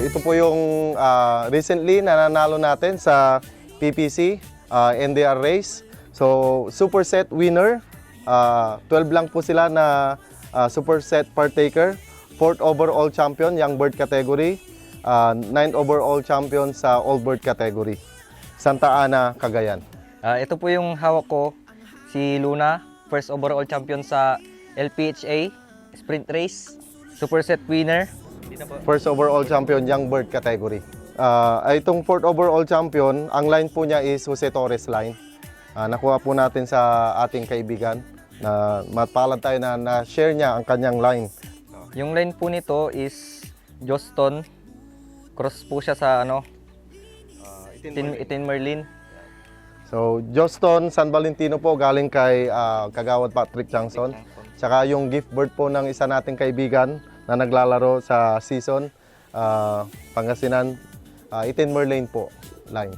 ito po yung recently nananalo natin sa PPC NDR race. So, superset winner. 12 lang po sila na superset partaker. 4th overall champion, young bird category. 9th overall champion sa old bird category. Santa Ana, Cagayan. Ito po yung hawak ko, si Luna, first overall champion sa LPHA sprint race, superset winner. First overall champion, young bird category. Itong 4th overall champion, ang line po niya is Jose Torres line. Nakuha po natin sa ating kaibigan na mapalad tayo na na-share niya ang kanyang line. Yung line po nito is Joston. Cross po siya sa Itin Merlin. So, Joston San Valentino po galing kay Kagawad Patrick Johnson. Tsaka yung gift bird po ng isa nating kaibigan na naglalaro sa season, Pangasinan, Itin Merlin po line.